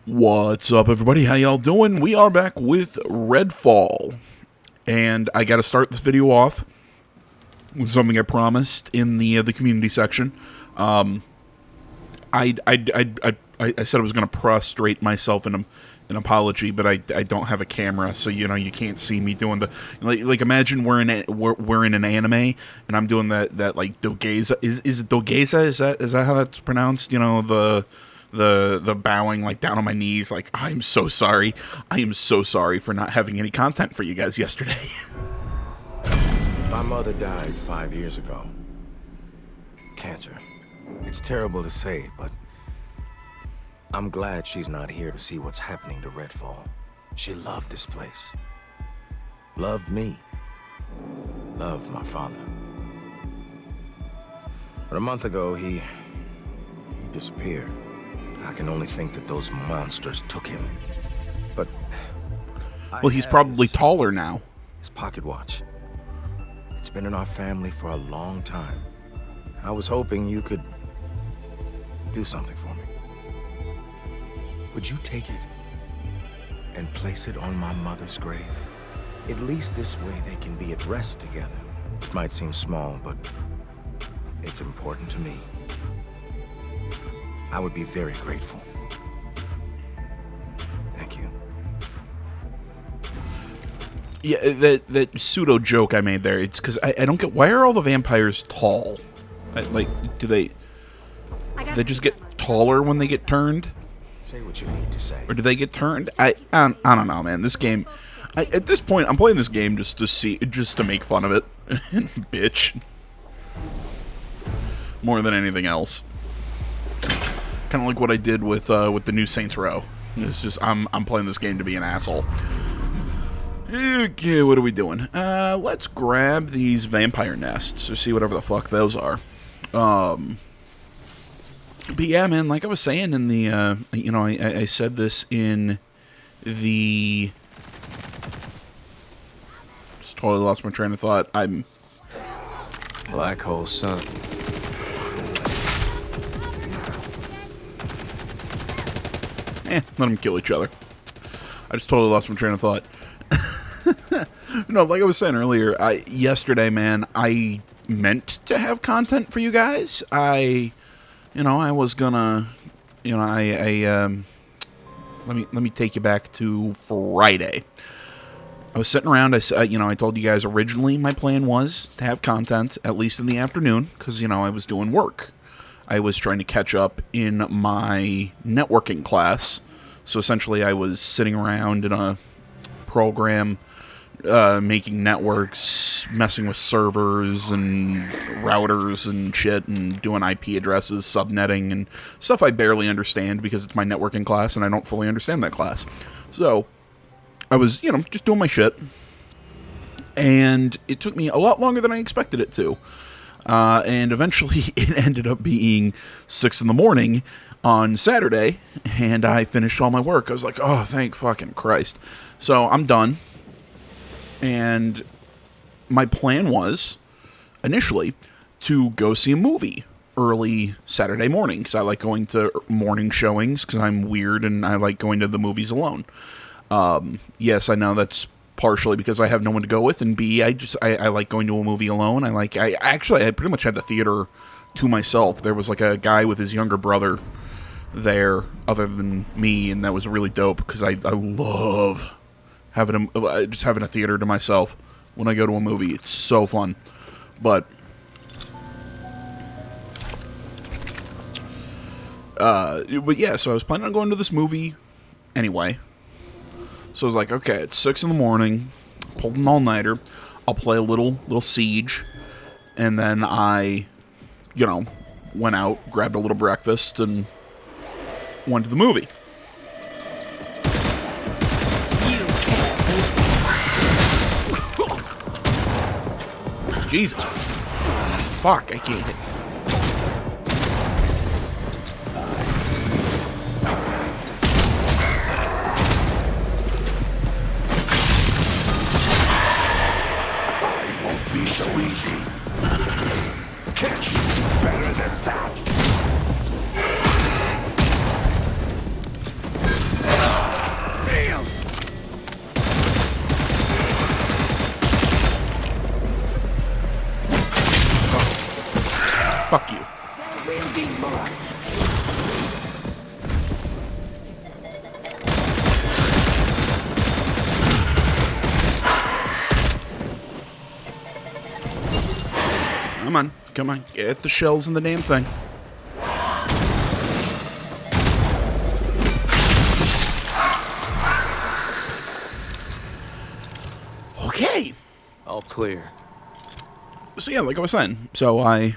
What's up, everybody? How y'all doing? We are back with Redfall, and I got to start this video off with something I promised in the community section. I said I was going to prostrate myself in an apology, but I don't have a camera, so you can't see me doing the like. Imagine we're in an anime, and I'm doing that like dogeza. Is it dogeza? Is that how that's pronounced? The bowing, like, down on my knees, like, I'm so sorry. I am so sorry for not having any content for you guys yesterday. My mother died 5 years ago. Cancer. It's terrible to say, but I'm glad she's not here to see what's happening to Redfall. She loved this place. Loved me. Loved my father. But a month ago, he disappeared. I can only think that those monsters took him. But well, he's probably taller now. His pocket watch. It's been in our family for a long time. I was hoping you could do something for me. Would you take it and place it on my mother's grave? At least this way they can be at rest together. It might seem small, but it's important to me. I would be very grateful. Thank you. Yeah, that pseudo joke I made there, it's because I don't get, why are all the vampires tall? Do they just get taller when they get turned? Say what you need to say. Or do they get turned? I don't know, man. This game, at this point, I'm playing this game just to make fun of it. Bitch. More than anything else. Kind of like what I did with the new Saints Row. It's just I'm playing this game to be an asshole. Okay, what are we doing? Let's grab these vampire nests or see whatever the fuck those are. But yeah, man, like I was saying in the I said this in the. Just totally lost my train of thought. I'm Black Hole Sun. let them kill each other. I just totally lost my train of thought. No, like I was saying earlier, yesterday, man, I meant to have content for you guys. I was gonna, let me take you back to Friday. I was sitting around. I told you guys originally my plan was to have content at least in the afternoon because I was doing work. I was trying to catch up in my networking class. So essentially I was sitting around in a program making networks, messing with servers and routers and shit and doing IP addresses, subnetting and stuff I barely understand because it's my networking class and I don't fully understand that class. So I was, just doing my shit. And it took me a lot longer than I expected it to. And eventually it ended up being 6 in the morning on Saturday, and I finished all my work. I was like, oh, thank fucking Christ. So I'm done. And my plan was, initially, to go see a movie early Saturday morning, because I like going to morning showings, because I'm weird and I like going to the movies alone. Yes, I know that's partially because I have no one to go with, and B, I like going to a movie alone. I pretty much had the theater to myself. There was like a guy with his younger brother there other than me, and that was really dope because I love having a theater to myself when I go to a movie. It's so fun. But yeah, so I was planning on going to this movie anyway. So I was like, okay, it's 6 in the morning, pulled an all-nighter, I'll play a little Siege, and then I, went out, grabbed a little breakfast, and went to the movie. Jesus. Fuck, I can't hit. So easy. Catch you better than that. Come on, come on. Get the shells in the damn thing. Okay. All clear. So yeah, like I was saying, so I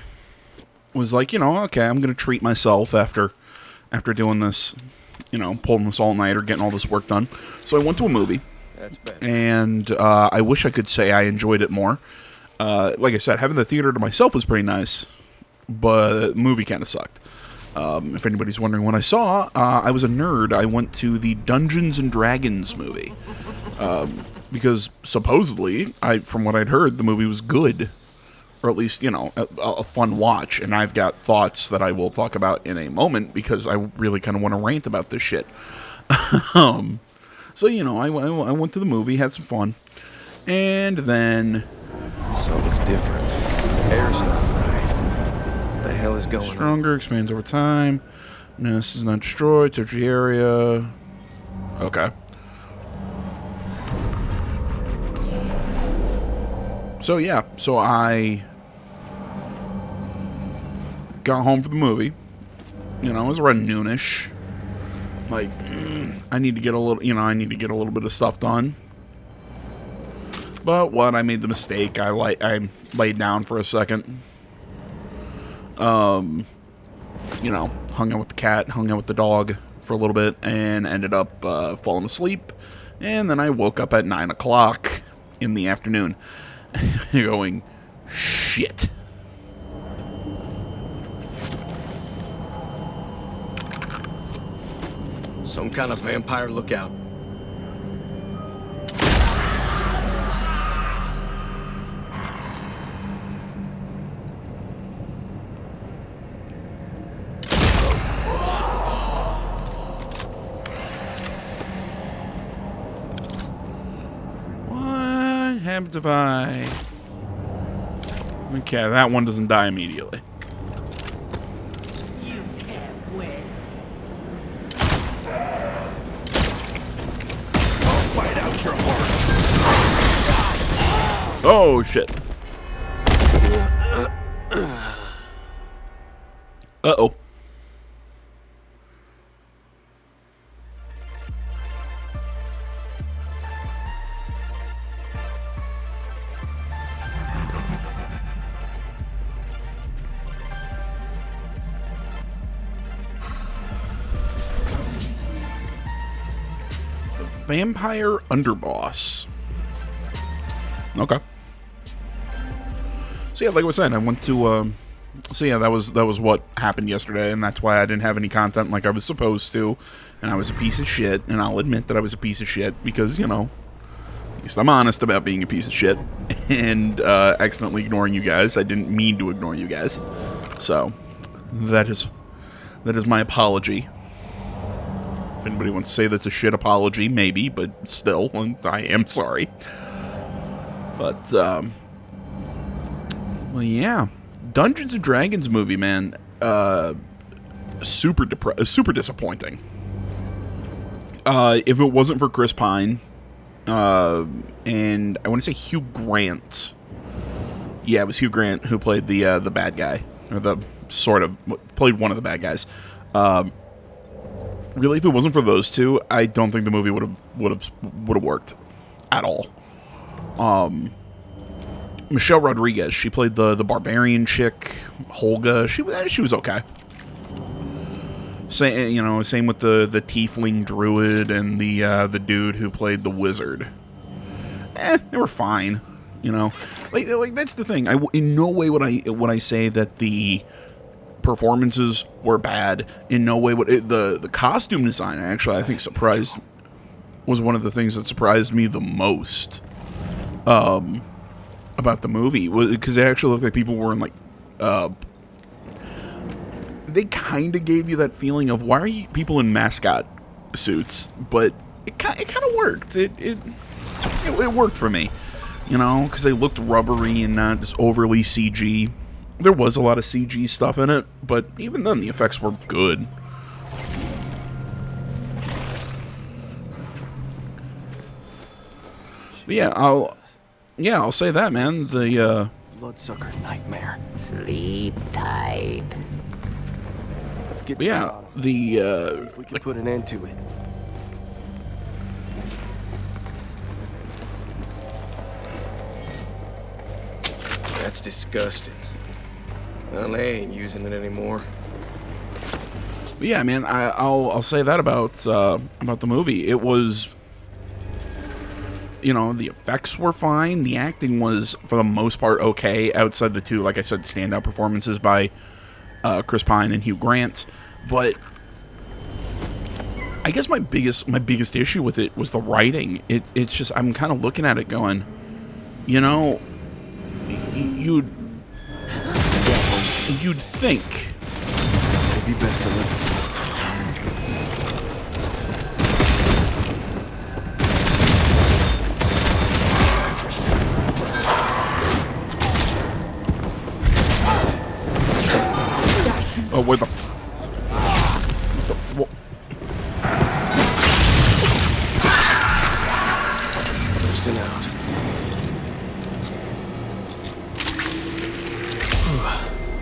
was like, okay, I'm gonna treat myself after doing this, pulling this all-nighter, getting all this work done. So I went to a movie. That's better. And I wish I could say I enjoyed it more. Like I said, having the theater to myself was pretty nice, but the movie kind of sucked. If anybody's wondering what I saw, I was a nerd. I went to the Dungeons and Dragons movie. Because supposedly, from what I'd heard, the movie was good. Or at least, a fun watch. And I've got thoughts that I will talk about in a moment because I really kind of want to rant about this shit. So, I went to the movie, had some fun. And then... So it's different. Air's not right. What the hell is going on? Stronger, expands over time. No, this is not destroyed. Touch the area. Okay. So, yeah. So, I got home for the movie. It was around noonish. Like, I need to get a little bit of stuff done. But I made the mistake. I laid down for a second. Hung out with the cat, hung out with the dog for a little bit, and ended up falling asleep. And then I woke up at 9 o'clock in the afternoon, going, shit. Some kind of vampire lookout. What happens if I... Okay, that one doesn't die immediately. You can't win. Fight out your heart. Oh, shit. Uh-oh. Vampire Underboss. Okay. So yeah, like I was saying, I went to so yeah, that was what happened yesterday, and that's why I didn't have any content like I was supposed to, and I was a piece of shit, and I'll admit that I was a piece of shit because, at least I'm honest about being a piece of shit and accidentally ignoring you guys. I didn't mean to ignore you guys. So that is my apology. If anybody wants to say that's a shit apology, maybe, but still, I am sorry. But, well, yeah. Dungeons and Dragons movie, man. Super disappointing. If it wasn't for Chris Pine, and I want to say Hugh Grant. Yeah, it was Hugh Grant who played the bad guy, or played one of the bad guys. Really, if it wasn't for those two, I don't think the movie would have worked at all. Michelle Rodriguez, she played the barbarian chick, Holga. She was okay. Same with the tiefling druid and the dude who played the wizard. They were fine. Like that's the thing. In no way would I say that the performances were bad. In no way would the costume design actually I think was one of the things that surprised me the most about the movie, because it actually looked like people were in like they kind of gave you that feeling of why are you people in mascot suits, but it kind of worked. It worked for me, because they looked rubbery and not just overly CG. There was a lot of CG stuff in it, but even then, the effects were good. But yeah, I'll say that, man. bloodsucker nightmare. Sleep tight. Let's get But to yeah, the bottom. the See if we can put an end to it. That's disgusting. Well, they ain't using it anymore. But yeah, man, I'll say that about the movie. It was, you know, the effects were fine. The acting was, for the most part, okay. Outside the two, like I said, standout performances by Chris Pine and Hugh Grant. But I guess my biggest issue with it was the writing. It's just, I'm kind of looking at it going, you know, you'd think. Maybe best to let this. Oh, where the? Bursting out.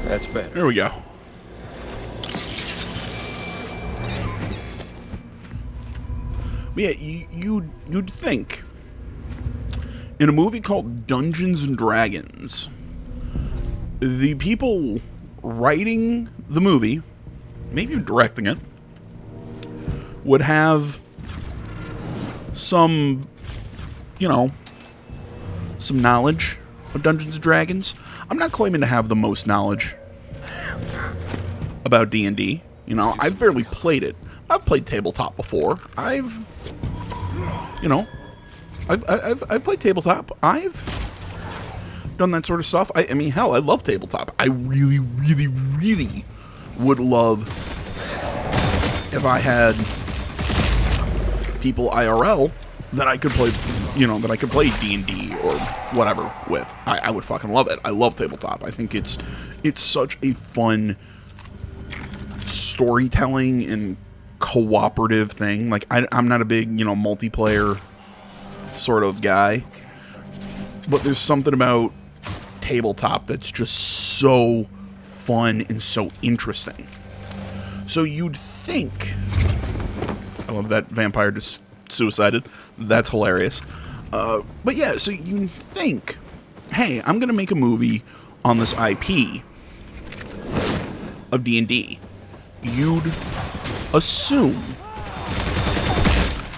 That's better. There we go. But yeah, you'd think in a movie called Dungeons and Dragons, the people writing the movie, maybe directing it, would have some, you know, some knowledge of Dungeons and Dragons. I'm not claiming to have the most knowledge about D&D. You know, I've barely played it. I've played tabletop before. I've played tabletop. I've done that sort of stuff. I mean, hell, I love tabletop. I really, really, really would love if I had people IRL that I could play, you know, that I could play D&D or whatever with. I would fucking love it. I love tabletop. I think it's such a fun storytelling and cooperative thing. Like, I'm not a big, you know, multiplayer sort of guy, but there's something about tabletop that's just so fun and so interesting. So you'd think, I love that vampire just suicided. That's hilarious. But yeah, so you think, hey, I'm gonna make a movie on this IP of D&D. You'd assume,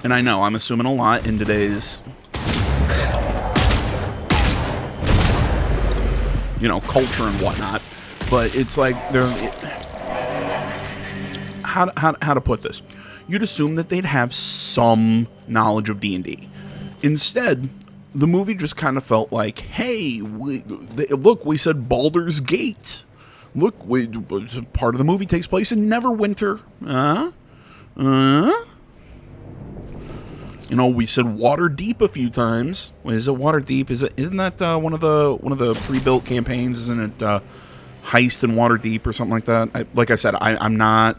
and I know I'm assuming a lot in today's, you know, culture and whatnot, but it's like how to put this? You'd assume that they'd have some knowledge of D&D. Instead, the movie just kind of felt like, hey, look, we said Baldur's Gate. Look, part of the movie takes place in Neverwinter. You know, we said Waterdeep a few times. Wait, is it Waterdeep? Isn't that one of the pre-built campaigns? Isn't it Heist in Waterdeep or something like that? Like I said, I'm not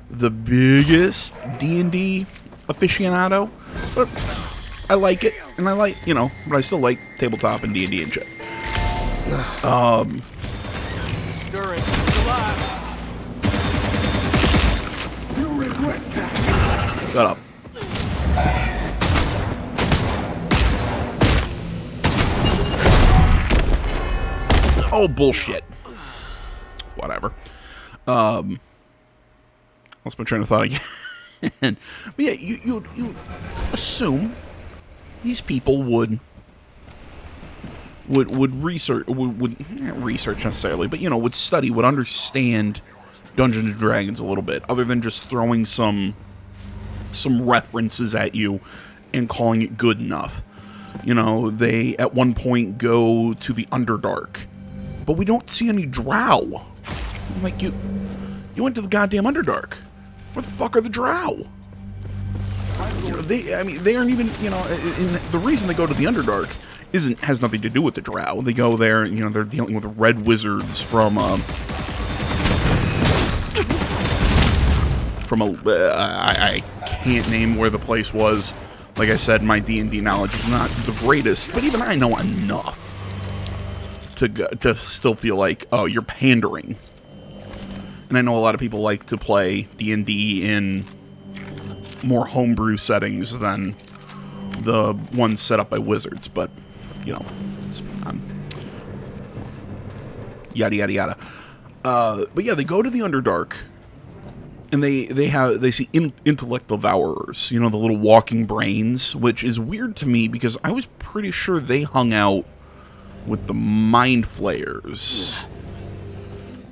the biggest D&D aficionado, but I like it, and I like, you know, but I still like tabletop and D&D and shit. Stirring. It's alive. You regret that. Shut up. Oh, bullshit. Whatever. Lost my train of thought again. But yeah, you assume these people would research, would not research necessarily, but, you know, would study, would understand Dungeons and Dragons a little bit, other than just throwing some references at you and calling it good enough. You know, they at one point go to the Underdark, but we don't see any drow. I'm like, you went to the goddamn Underdark. Where the fuck are the drow? You know, they aren't even, you know, the reason they go to the Underdark has nothing to do with the drow. They go there, you know, they're dealing with red wizards from I can't name where the place was. Like I said, my D&D knowledge is not the greatest, but even I know enough to still feel like, oh, you're pandering. And I know a lot of people like to play D&D in more homebrew settings than the ones set up by Wizards, but, you know, yada yada yada. But yeah, they go to the Underdark, and they see intellect devourers, you know, the little walking brains, which is weird to me because I was pretty sure they hung out with the mind flayers.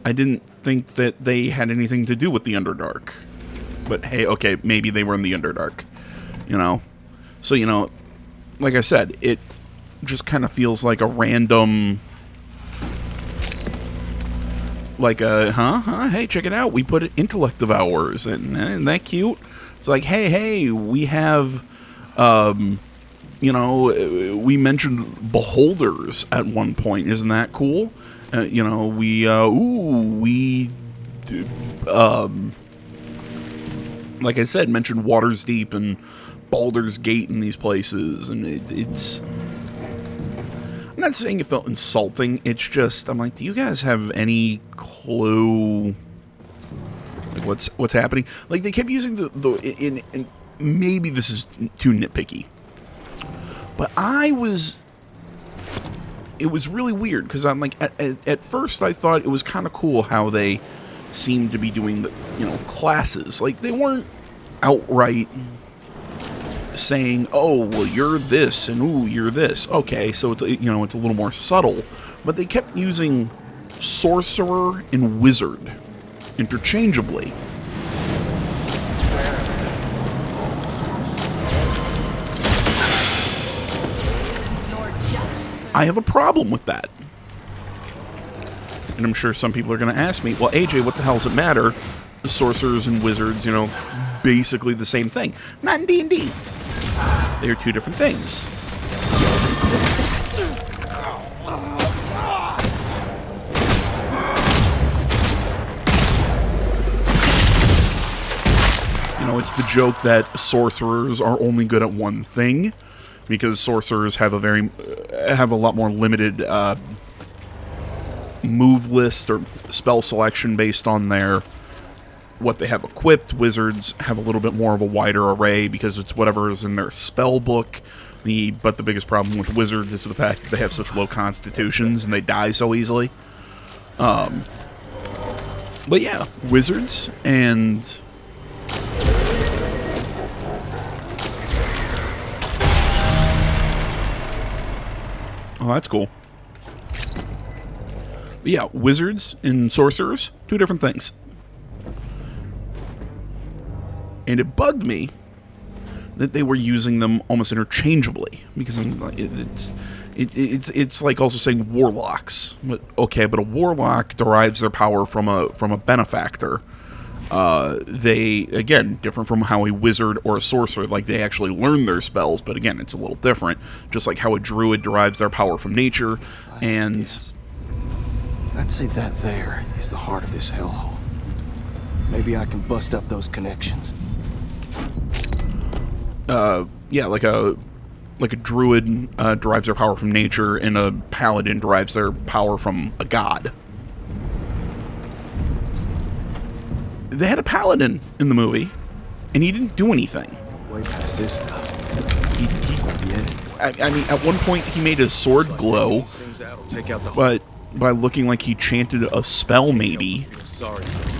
I didn't think that they had anything to do with the Underdark. But hey, okay, maybe they were in the Underdark, you know? So, you know, like I said, it just kind of feels like a random... Like a, hey, check it out, we put intellect devourers, and isn't that cute? It's like, hey, we have, you know, we mentioned beholders at one point, isn't that cool? You know, like I said, mentioned Water's Deep and Baldur's Gate in these places, and it's... I'm not saying it felt insulting, it's just, I'm like, do you guys have any clue, like, what's happening? Like, they kept using and maybe this is too nitpicky, but it was really weird, because I'm like, at first I thought it was kind of cool how they seemed to be doing the, you know, classes. Like, they weren't outright saying, oh, well, you're this, and ooh, you're this. Okay, so it's, you know, it's a little more subtle, but they kept using sorcerer and wizard interchangeably. I have a problem with that. And I'm sure some people are going to ask me, well, AJ, what the hell does it matter? The sorcerers and wizards, you know, basically the same thing. Not in D&D. They're two different things. You know, it's the joke that sorcerers are only good at one thing, because sorcerers have a lot more limited move list or spell selection based on their what they have equipped. Wizards have a little bit more of a wider array because it's whatever is in their spell book. But the biggest problem with wizards is the fact that they have such low constitutions and they die so easily. But yeah, wizards and... Oh, that's cool. But yeah, wizards and sorcerers, two different things. And it bugged me that they were using them almost interchangeably, because it's like also saying warlocks. But okay, but a warlock derives their power from a benefactor. They, again, different from how a wizard or a sorcerer, like, they actually learn their spells, but again, it's a little different. Just like how a druid derives their power from nature, and... I'd say that there is the heart of this hellhole. Maybe I can bust up those connections. Yeah, like a druid derives their power from nature, and a paladin derives their power from a god. They had a paladin in the movie, and he didn't do anything. Way past this stuff. I mean, at one point he made his sword glow, but by looking like he chanted a spell, maybe.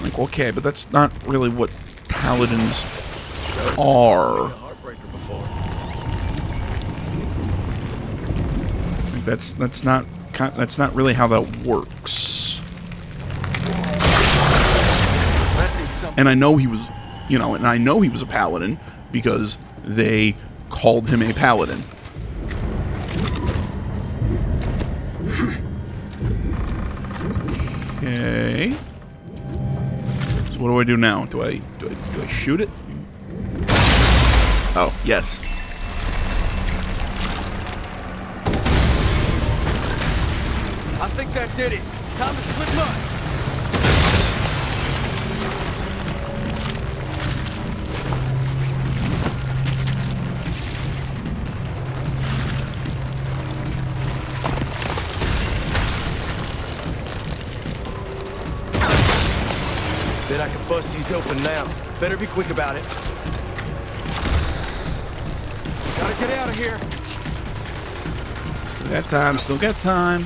Like, okay, but that's not really what paladins are. That's not really how that works. And I know he was, you know, and I know he was a paladin because they called him a paladin. Okay. So what do I do now? Do I shoot it? Oh, yes. I think that did it. Time to split mud. pussy's open now. Better be quick about it. Gotta get out of here. Still got time, still got time.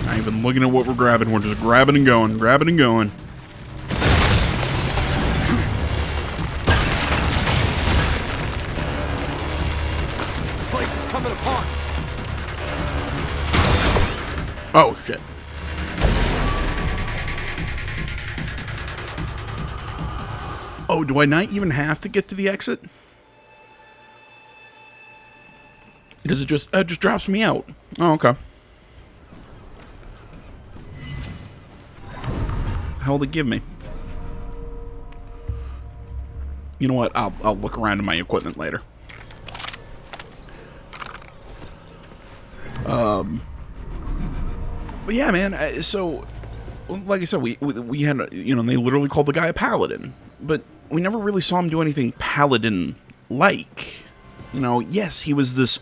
Not even looking at what we're grabbing, we're just grabbing and going, grabbing and going. This place is coming apart. Oh, shit. Oh, do I not even have to get to the exit? Does it just drops me out? Oh, okay. The hell did it give me? You know what? I'll look around in my equipment later. But yeah, man. So, like I said, we had, you know, they literally called the guy a paladin, but we never really saw him do anything paladin-like. You know, yes, he was this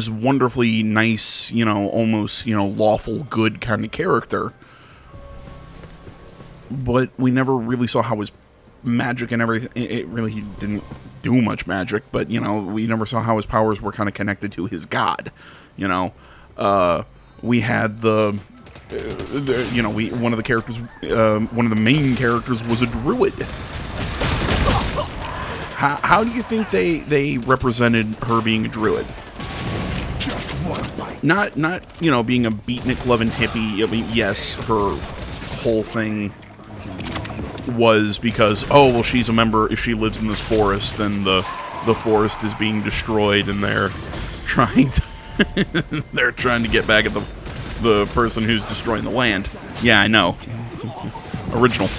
wonderfully nice, you know, almost, you know, lawful good kind of character, but we never really saw how his magic and everything. It really, he didn't do much magic, but you know, we never saw how his powers were kind of connected to his god. You know, we had you know, one of the characters, one of the main characters was a druid. How do you think they represented her being a druid? Just one bite. Not you know, being a beatnik loving hippie. I mean, yes, her whole thing was because, oh well, she's a member. If she lives in this forest, then the forest is being destroyed, and they're trying to they're trying to get back at the person who's destroying the land. Yeah, I know. Original.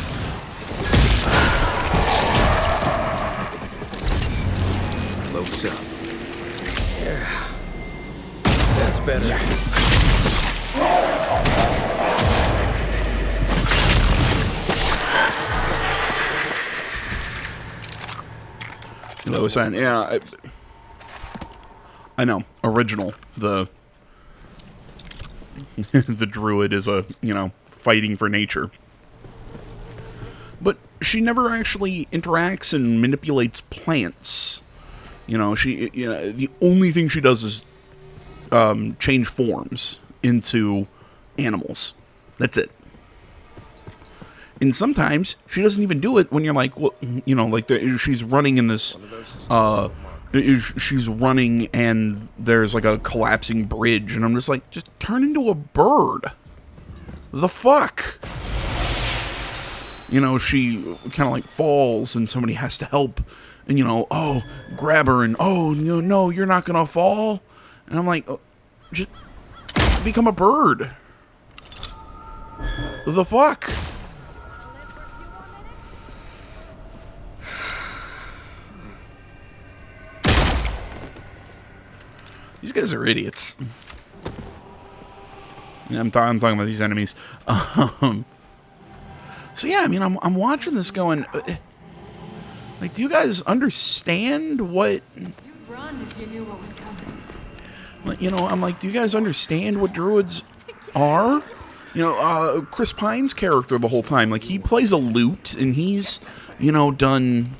Close up. Yeah. That's better. I was saying, yeah, I know. Original. The the druid is a, you know, fighting for nature. But she never actually interacts and manipulates plants. You know, the only thing she does is change forms into animals. That's it. And sometimes she doesn't even do it when you're like, well, you know, like she's running in this, she's running and there's like a collapsing bridge, and I'm just like, just turn into a bird. The fuck? You know, she kind of like falls and somebody has to help, and you know, oh, grab her, and oh, no, you're not gonna fall. And I'm like, oh, just become a bird. The fuck? These guys are idiots. Yeah, I'm talking about these enemies. So yeah, I mean, I'm watching this going, like, do you guys understand what? You'd run if you knew what was coming. Like, you know, I'm like, do you guys understand what druids are? You know, Chris Pine's character the whole time, like, he plays a lute, and he's, you know, done,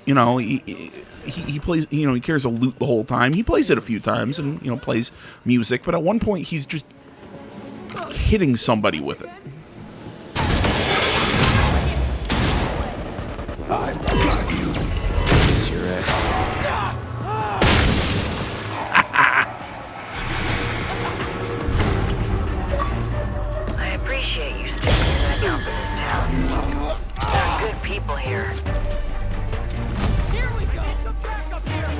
you know, he plays, you know, he carries a lute the whole time. He plays it a few times and, you know, plays music, but at one point he's just hitting somebody with it. I've got you. Kiss your ass. I appreciate you sticking your neck out for this town. There are good people here. Here we go. Some backup here.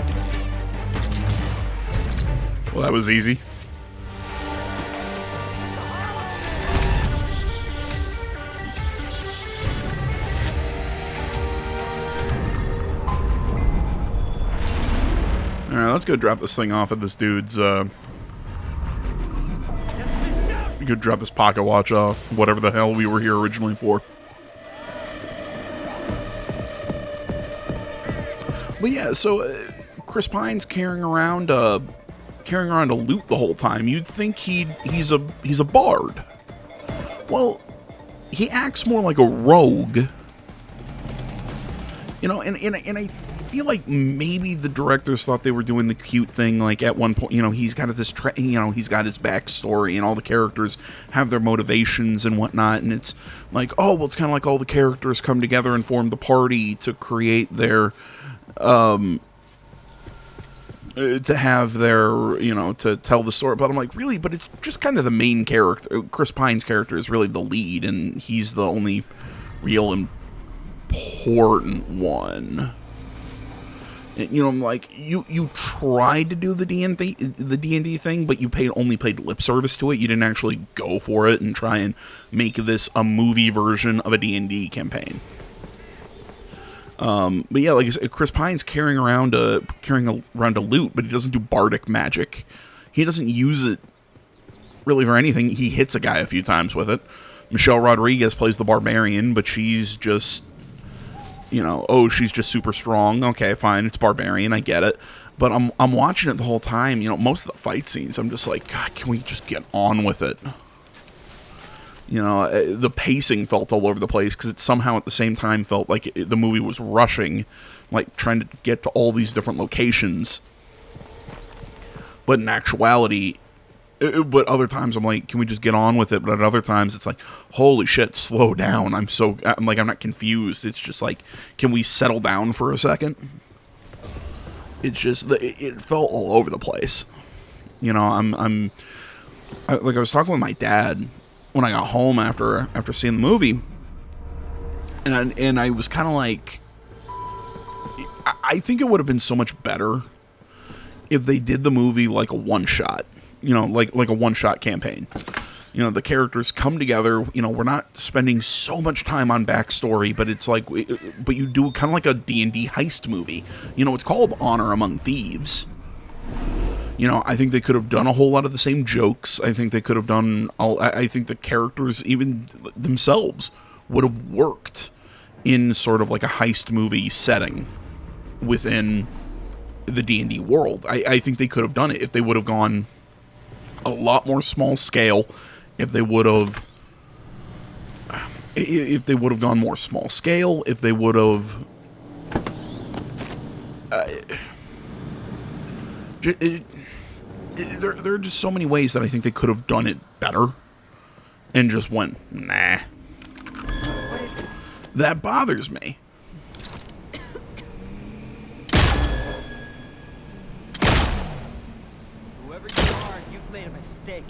Well, that was easy. Alright, let's go drop this thing off at this dude's, we could drop this pocket watch off, whatever the hell we were here originally for. But yeah, so Chris Pine's carrying around a lute the whole time. You'd think he's a bard. Well, he acts more like a rogue. You know, and I feel like maybe the directors thought they were doing the cute thing. Like at one point, you know, he's got this, he's got his backstory, and all the characters have their motivations and whatnot. And it's like, oh, well, it's kind of like all the characters come together and form the party to create their, to have their, to tell the story. But I'm like, really? But it's just kind of the main character. Chris Pine's character is really the lead, and he's the only real important one. You know, I'm like, you tried to do the D&D thing, but you only paid lip service to it. You didn't actually go for it and try and make this a movie version of a D&D campaign. But yeah, like I said, Chris Pine's carrying around a lute, but he doesn't do bardic magic. He doesn't use it really for anything. He hits a guy a few times with it. Michelle Rodriguez plays the barbarian, but she's just, she's just super strong. Okay, fine, it's barbarian, I get it. But I'm watching it the whole time. Most of the fight scenes, I'm just like, God, can we just get on with it? The pacing felt all over the place because it somehow at the same time felt like the movie was rushing, like trying to get to all these different locations. But in actuality, but other times I'm like, can we just get on with it? But at other times it's like, holy shit, slow down. I'm not confused. It's just like, can we settle down for a second? It's just, it felt all over the place. Like I was talking with my dad when I got home after seeing the movie, and I was kind of like, I think it would have been so much better if they did the movie like a one-shot, like a one-shot campaign. The characters come together, we're not spending so much time on backstory, but it's like, but you do kind of like a D&D heist movie. It's called Honor Among Thieves. I think they could have done a whole lot of the same jokes. I think they could have done I think the characters, even themselves, would have worked in sort of like a heist movie setting within the D&D world. I think they could have done it if they would have gone a lot more small scale. If they would have gone more small scale, if they would have there are just so many ways that I think they could have done it better and just went, nah. That bothers me. Whoever you are, you've made a mistake.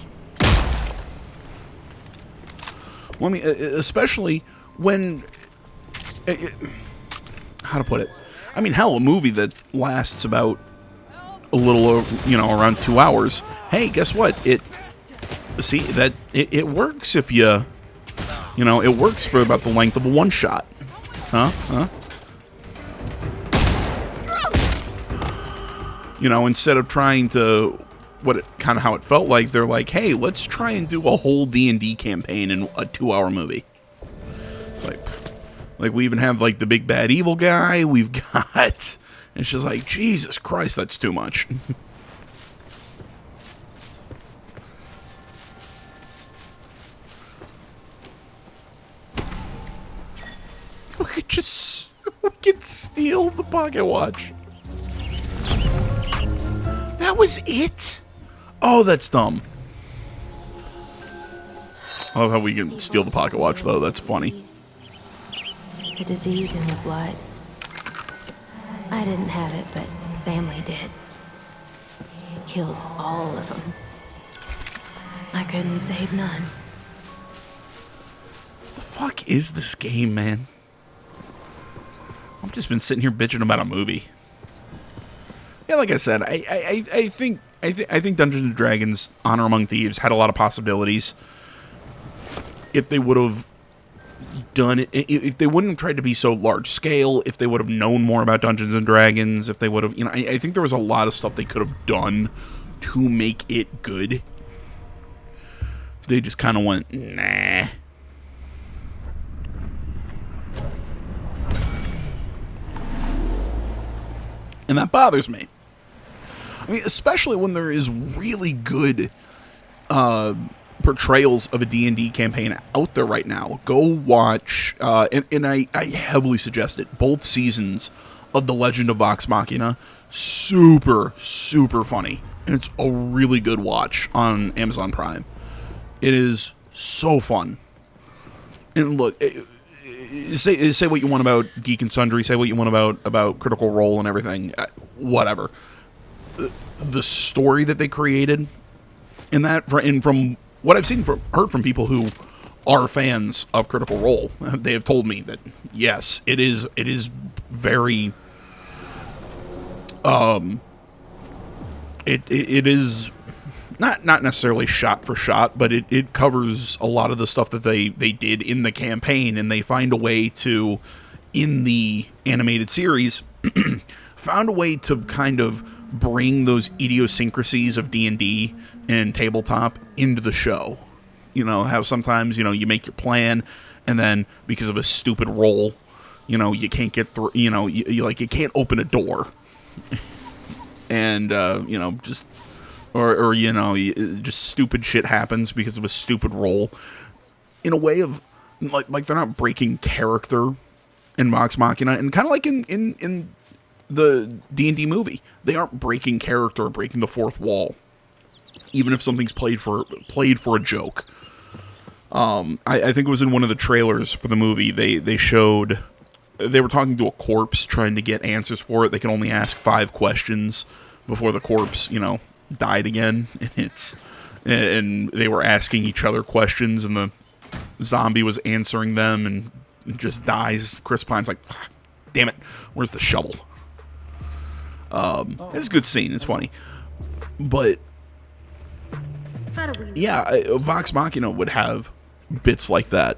Well, I mean, especially when... how to put it? I mean, hell, a movie that lasts about a little, around 2 hours. Hey, guess what? It works if you, it works for about the length of a one-shot. Huh? Instead of trying to, how it felt like, they're like, hey, let's try and do a whole D&D campaign in a 2-hour movie. Like we even have, like, the big bad evil guy. We've got... It's just like, Jesus Christ, that's too much. We could steal the pocket watch. That was it? Oh, that's dumb. I love how we can steal the pocket watch, though. That's funny. The disease in your blood. I didn't have it, but family did. Killed all of them. I couldn't save none. The fuck is this game, man? I've just been sitting here bitching about a movie. Yeah, like I said, I think Dungeons and Dragons: Honor Among Thieves had a lot of possibilities. If they would have done it, if they wouldn't have tried to be so large scale, if they would have known more about Dungeons and Dragons, if they would have, I think there was a lot of stuff they could have done to make it good. They just kind of went, nah. And that bothers me. I mean, especially when there is really good portrayals of a D&D campaign out there right now. Go watch, and I heavily suggest it, both seasons of The Legend of Vox Machina. Super, super funny. And it's a really good watch on Amazon Prime. It is so fun. And look, say what you want about Geek and Sundry, say what you want about Critical Role and everything, whatever. The story that they created in that, and from what I've heard from people who are fans of Critical Role, they have told me that yes, it is very it is not necessarily shot for shot, but it covers a lot of the stuff that they did in the campaign, and they find a way to, in the animated series, found a way to kind of bring those idiosyncrasies of D&D and tabletop into the show. You know, how sometimes, you make your plan, and then because of a stupid roll, you can't get through, you can't open a door. And, just just stupid shit happens because of a stupid roll. In a way of, like they're not breaking character in Vox Machina, and kind of like in the D&D movie, they aren't breaking character or breaking the fourth wall, even if something's played for a joke. I think it was in one of the trailers for the movie, they showed, they were talking to a corpse trying to get answers for it. They can only ask 5 questions before the corpse, died again, and they were asking each other questions, and the zombie was answering them, and it just dies. Chris Pine's like, damn it, where's the shovel? It's a good scene, it's funny, but yeah, Vox Machina would have bits like that,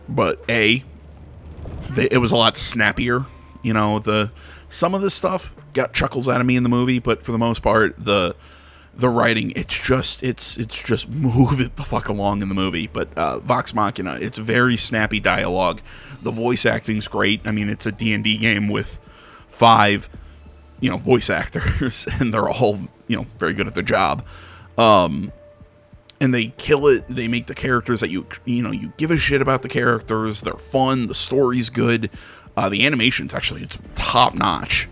but it was a lot snappier. Some of this stuff got chuckles out of me in the movie, but for the most part, the writing, it's just move it the fuck along in the movie. But Vox Machina, it's very snappy dialogue. The voice acting's great. I mean, it's a D&D game with 5, voice actors, and they're all, very good at their job. And they kill it. They make the characters that you give a shit about the characters. They're fun. The story's good. The animation's actually, it's top notch.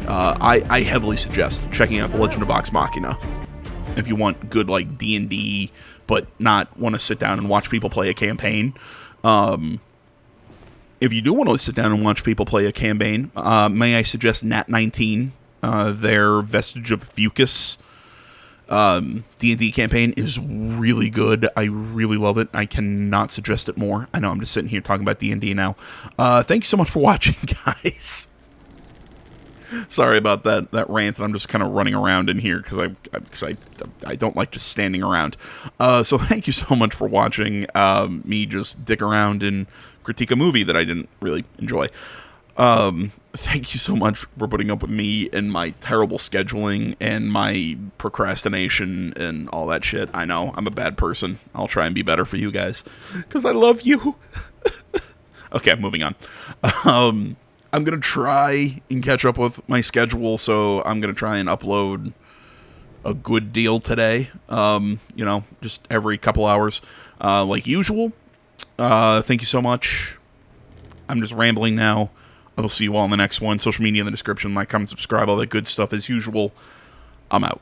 I heavily suggest checking out The Legend of Vox Machina if you want good, like, D&D, but not want to sit down and watch people play a campaign. If you do want to sit down and watch people play a campaign, may I suggest Nat 19, their Vestige of Fucus D&D campaign is really good. I really love it. I cannot suggest it more. I know I'm just sitting here talking about D&D now. Thank you so much for watching, guys. Sorry about that rant, and I'm just kind of running around in here because I don't like just standing around. So thank you so much for watching me just dick around and critique a movie that I didn't really enjoy. Thank you so much for putting up with me and my terrible scheduling and my procrastination and all that shit. I know, I'm a bad person. I'll try and be better for you guys, because I love you. Okay, moving on. I'm going to try and catch up with my schedule, so I'm going to try and upload a good deal today. Just every couple hours, like usual. Thank you so much. I'm just rambling now. I will see you all in the next one. Social media in the description, like, comment, subscribe, all that good stuff as usual. I'm out.